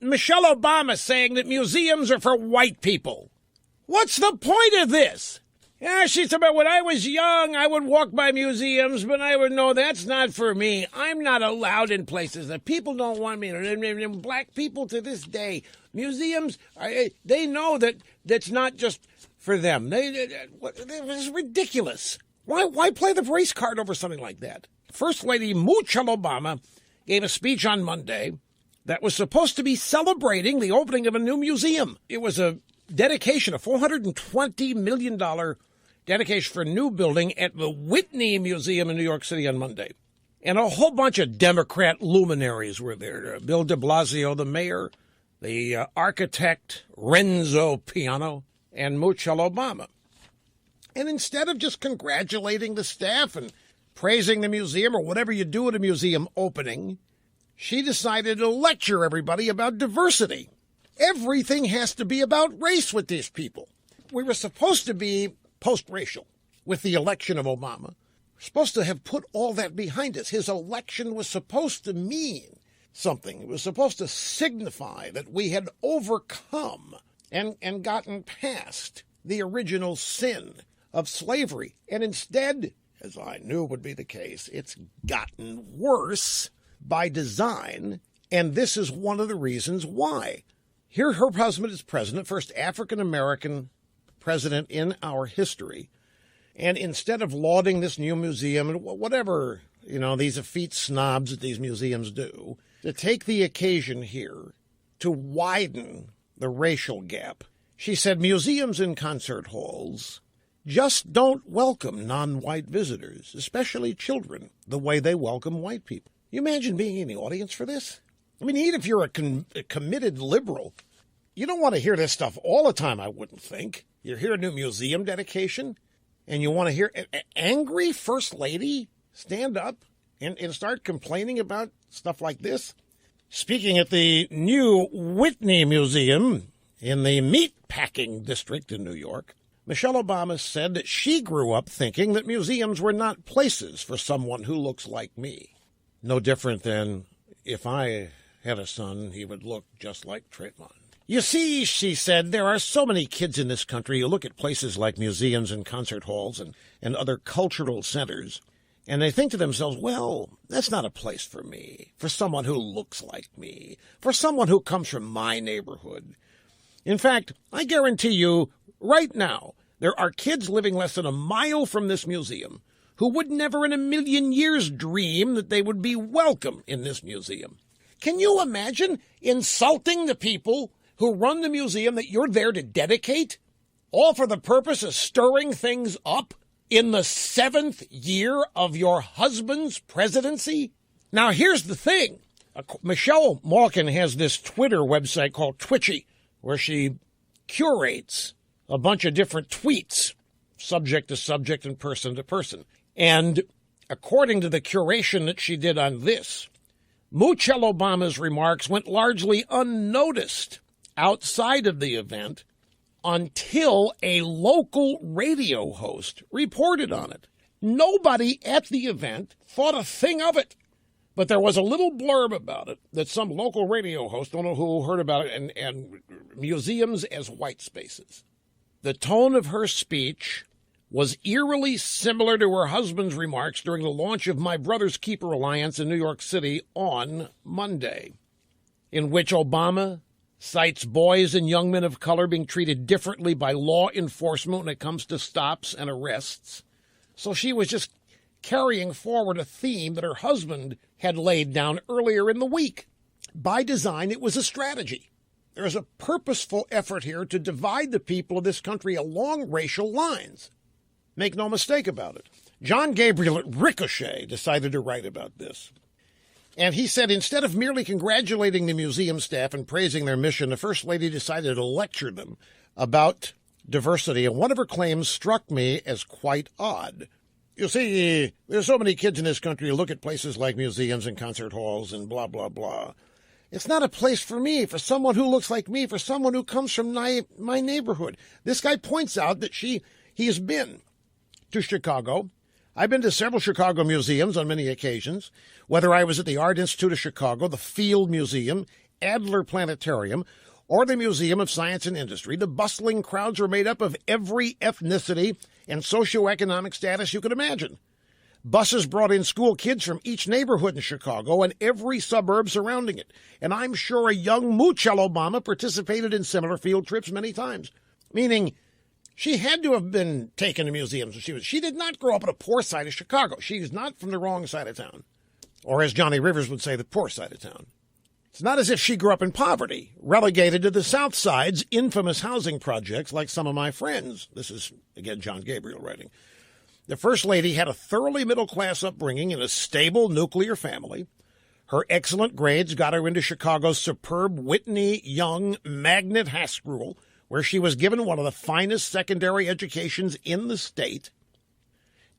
Michelle Obama saying that museums are for white people. What's the point of this? Yeah, she said, but when I was young, I would walk by museums, but I would know that's not for me. I'm not allowed in places that people don't want me. And black people to this day, museums, they know that that's not just for them. It's ridiculous. Why play the race card over something like that? First Lady Michelle Obama gave a speech on Monday that was supposed to be celebrating the opening of a new museum. It was a dedication, a $420 million dedication for a new building at the Whitney Museum in New York City on Monday. And a whole bunch of Democrat luminaries were there. Bill de Blasio, the mayor, the architect Renzo Piano, and Michelle Obama. And instead of just congratulating the staff and praising the museum or whatever you do at a museum opening, she decided to lecture everybody about diversity. Everything has to be about race with these people. We were supposed to be post-racial with the election of Obama. We're supposed to have put all that behind us. His election was supposed to mean something. It was supposed to signify that we had overcome and gotten past the original sin of slavery. And instead, as I knew would be the case, it's gotten worse by design. And this is one of the reasons why. Here, her husband is president, first African-American president in our history. And instead of lauding this new museum and whatever, these effete snobs that these museums do, to take the occasion here to widen the racial gap, she said museums and concert halls just don't welcome non-white visitors, especially children, the way they welcome white people. You imagine being in the audience for this? I mean, even if you're a committed liberal, you don't want to hear this stuff all the time, I wouldn't think. You hear a new museum dedication, and you want to hear an angry First Lady stand up and start complaining about stuff like this? Speaking at the new Whitney Museum in the Meatpacking District in New York, Michelle Obama said that she grew up thinking that museums were not places for someone who looks like me. No different than if I had a son, he would look just like Trayvon. You see, she said, there are so many kids in this country who look at places like museums and concert halls and other cultural centers, and they think to themselves, well, that's not a place for me, for someone who looks like me, for someone who comes from my neighborhood. In fact, I guarantee you, right now, there are kids living less than a mile from this museum who would never in a million years dream that they would be welcome in this museum. Can you imagine insulting the people who run the museum that you're there to dedicate, all for the purpose of stirring things up in the 7th year of your husband's presidency? Now, here's the thing. Michelle Malkin has this Twitter website called Twitchy, where she curates a bunch of different tweets, subject to subject and person to person. And according to the curation that she did on this, Michelle Obama's remarks went largely unnoticed outside of the event until a local radio host reported on it. Nobody at the event thought a thing of it. But there was a little blurb about it that some local radio host, don't know who, heard about it, and museums as white spaces. The tone of her speech was eerily similar to her husband's remarks during the launch of My Brother's Keeper Alliance in New York City on Monday, in which Obama cites boys and young men of color being treated differently by law enforcement when it comes to stops and arrests. So she was just carrying forward a theme that her husband had laid down earlier in the week. By design, it was a strategy. There is a purposeful effort here to divide the people of this country along racial lines. Make no mistake about it. John Gabriel at Ricochet decided to write about this. And he said instead of merely congratulating the museum staff and praising their mission, the First Lady decided to lecture them about diversity. And one of her claims struck me as quite odd. You see, there's so many kids in this country who look at places like museums and concert halls and blah, blah, blah. It's not a place for me, for someone who looks like me, for someone who comes from my neighborhood. This guy points out that he has been to Chicago. I've been to several Chicago museums on many occasions, whether I was at the Art Institute of Chicago, the Field Museum, Adler Planetarium or the Museum of Science and Industry, the bustling crowds were made up of every ethnicity and socioeconomic status you could imagine. Buses brought in school kids from each neighborhood in Chicago and every suburb surrounding it. And I'm sure a young Michelle Obama participated in similar field trips many times. Meaning, she had to have been taken to museums when she did not grow up on a poor side of Chicago. She was not from the wrong side of town. Or as Johnny Rivers would say, the poor side of town. It's not as if she grew up in poverty, relegated to the South Side's infamous housing projects like some of my friends. This is, again, John Gabriel writing. The First Lady had a thoroughly middle-class upbringing in a stable nuclear family. Her excellent grades got her into Chicago's superb Whitney Young Magnet High School, where she was given one of the finest secondary educations in the state.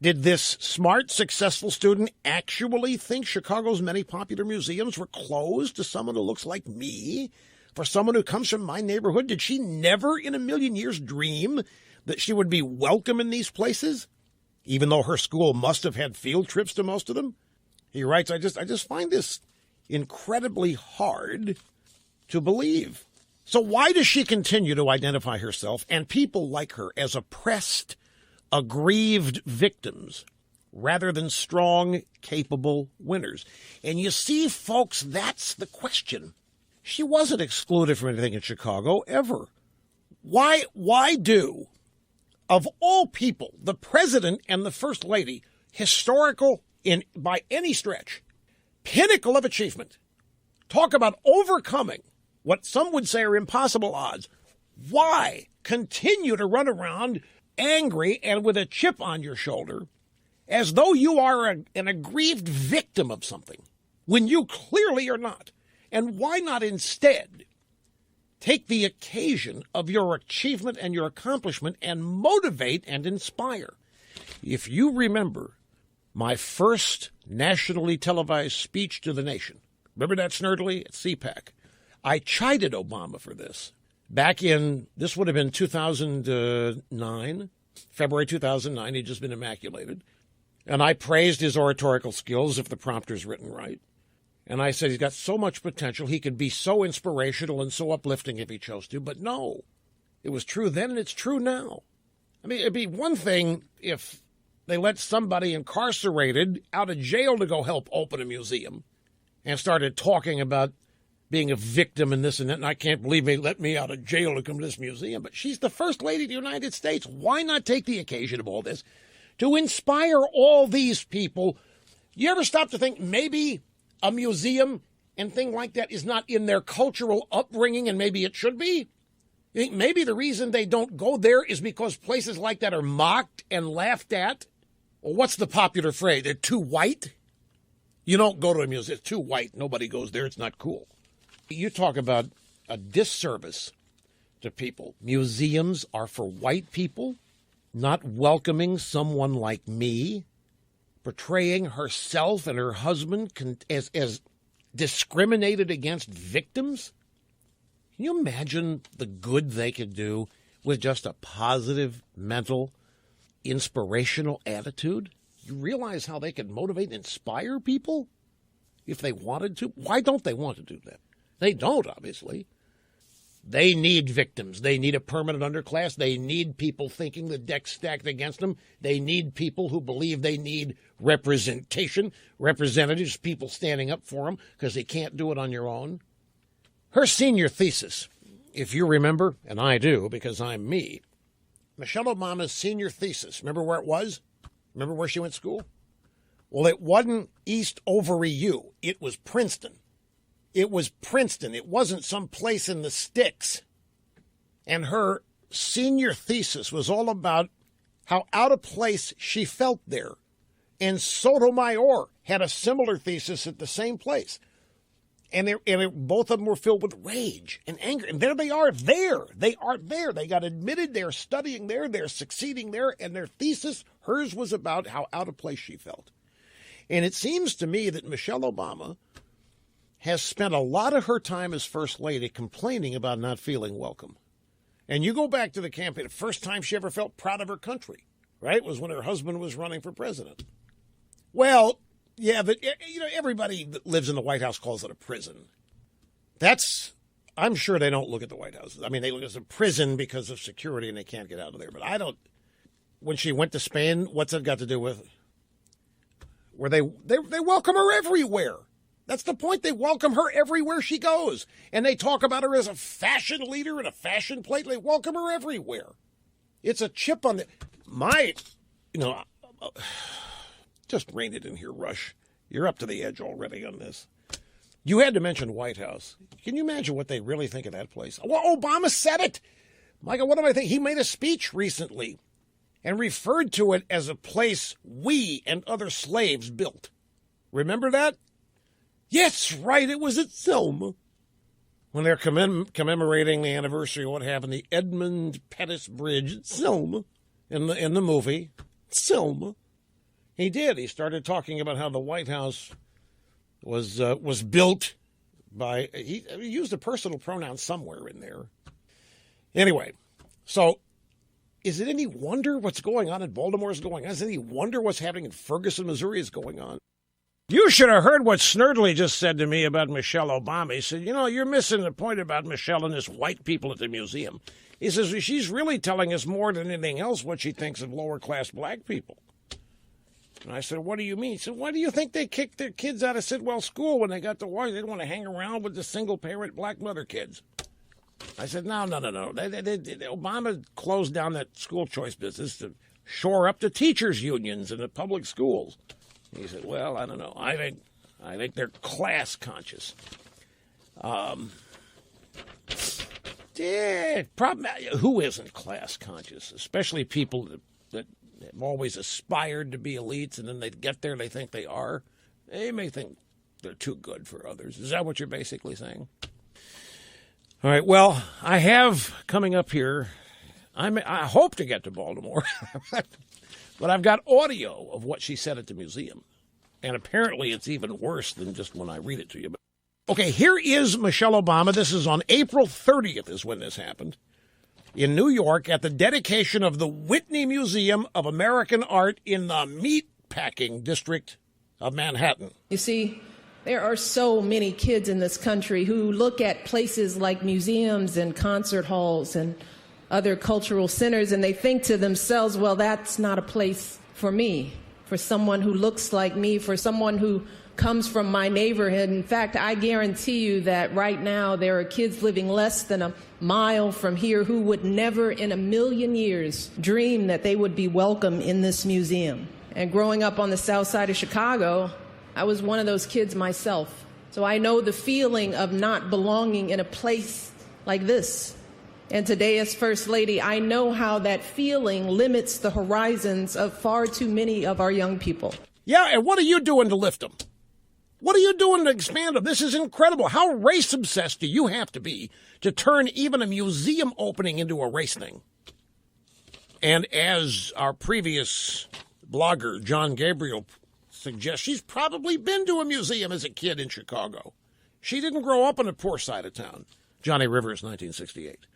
Did this smart, successful student actually think Chicago's many popular museums were closed to someone who looks like me? For someone who comes from my neighborhood, did she never in a million years dream that she would be welcome in these places? Even though her school must have had field trips to most of them? He writes, I just find this incredibly hard to believe. So why does she continue to identify herself and people like her as oppressed, aggrieved victims rather than strong, capable winners? And you see, folks, that's the question. She wasn't excluded from anything in Chicago, ever. Why do, of all people, the president and the first lady, historical by any stretch, pinnacle of achievement, talk about overcoming what some would say are impossible odds, why continue to run around angry and with a chip on your shoulder as though you are an aggrieved victim of something when you clearly are not? And why not instead take the occasion of your achievement and your accomplishment and motivate and inspire? If you remember my first nationally televised speech to the nation, remember that snurdly at CPAC? I chided Obama for this back in, this would have been 2009, February 2009. He'd just been immaculated. And I praised his oratorical skills, if the prompter's written right. And I said he's got so much potential. He could be so inspirational and so uplifting if he chose to. But no, it was true then and it's true now. I mean, it'd be one thing if they let somebody incarcerated out of jail to go help open a museum and started talking about being a victim and this and that, and I can't believe they let me out of jail to come to this museum. But she's the First Lady of the United States. Why not take the occasion of all this to inspire all these people? You ever stop to think maybe a museum and thing like that is not in their cultural upbringing, and maybe it should be? You think maybe the reason they don't go there is because places like that are mocked and laughed at? Well, what's the popular phrase? They're too white? You don't go to a museum. It's too white. Nobody goes there. It's not cool. You talk about a disservice to people. Museums are for white people, not welcoming someone like me, portraying herself and her husband as discriminated against victims. Can you imagine the good they could do with just a positive, mental, inspirational attitude? You realize how they could motivate and inspire people if they wanted to? Why don't they want to do that? They don't, obviously. They need victims. They need a permanent underclass. They need people thinking the deck's stacked against them. They need people who believe they need representation, representatives, people standing up for them because they can't do it on your own. Her senior thesis, if you remember, and I do because I'm me, Michelle Obama's senior thesis, remember where it was? Remember where she went to school? Well, it wasn't East Ovary U. It was Princeton. It was Princeton. It wasn't some place in the sticks. And her senior thesis was all about how out of place she felt there. And Sotomayor had a similar thesis at the same place. And both of them were filled with rage and anger. And there they are there. They are there. They got admitted. They're studying there. They're succeeding there. And their thesis, hers was about how out of place she felt. And it seems to me that Michelle Obama has spent a lot of her time as First Lady complaining about not feeling welcome. And you go back to the campaign, the first time she ever felt proud of her country, right, was when her husband was running for president. Well, yeah, but everybody that lives in the White House calls it a prison. I'm sure they don't look at the White House. I mean, they look at it as a prison because of security and they can't get out of there. But I don't. When she went to Spain, what's that got to do with? Where they welcome her everywhere. That's the point. They welcome her everywhere she goes. And they talk about her as a fashion leader and a fashion plate. They welcome her everywhere. It's a chip on the... just rein it in here, Rush. You're up to the edge already on this. You had to mention White House. Can you imagine what they really think of that place? Well, Obama said it. Michael, what do I think? He made a speech recently and referred to it as a place we and other slaves built. Remember that? Yes, right. It was at Selma. When they're commemorating the anniversary of what happened, the Edmund Pettus Bridge at Selma in the movie. Selma. He did. He started talking about how the White House was built by... He used a personal pronoun somewhere in there. Anyway, so is it any wonder what's going on in Baltimore is going on? Is it any wonder what's happening in Ferguson, Missouri is going on? You should have heard what Snerdley just said to me about Michelle Obama. He said, you're missing the point about Michelle and this white people at the museum. He says, she's really telling us more than anything else what she thinks of lower-class black people. And I said, what do you mean? He said, why do you think they kicked their kids out of Sidwell School when they got to war? They didn't want to hang around with the single-parent black mother kids. I said, no. Obama closed down that school choice business to shore up the teachers' unions in the public schools. He said, well, I don't know. I think they're class conscious. Who isn't class conscious? Especially people that have always aspired to be elites, and then they get there, they think they are. They may think they're too good for others. Is that what you're basically saying? All right, well, I have coming up here, I hope to get to Baltimore, but I've got audio of what she said at the museum. And apparently it's even worse than just when I read it to you. Okay, here is Michelle Obama. This is on April 30th is when this happened. In New York at the dedication of the Whitney Museum of American Art in the Meatpacking District of Manhattan. You see, there are so many kids in this country who look at places like museums and concert halls and other cultural centers, and they think to themselves, well, that's not a place for me, for someone who looks like me, for someone who comes from my neighborhood. In fact, I guarantee you that right now there are kids living less than a mile from here who would never in a million years dream that they would be welcome in this museum. And growing up on the south side of Chicago, I was one of those kids myself. So I know the feeling of not belonging in a place like this. And today, as First Lady, I know how that feeling limits the horizons of far too many of our young people. Yeah, and what are you doing to lift them? What are you doing to expand them? This is incredible. How race-obsessed do you have to be to turn even a museum opening into a race thing? And as our previous blogger, John Gabriel, suggests, she's probably been to a museum as a kid in Chicago. She didn't grow up on the poor side of town. Johnny Rivers, 1968.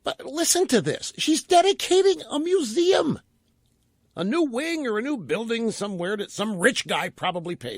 But listen to this. She's dedicating a museum. A new wing or a new building somewhere that some rich guy probably paid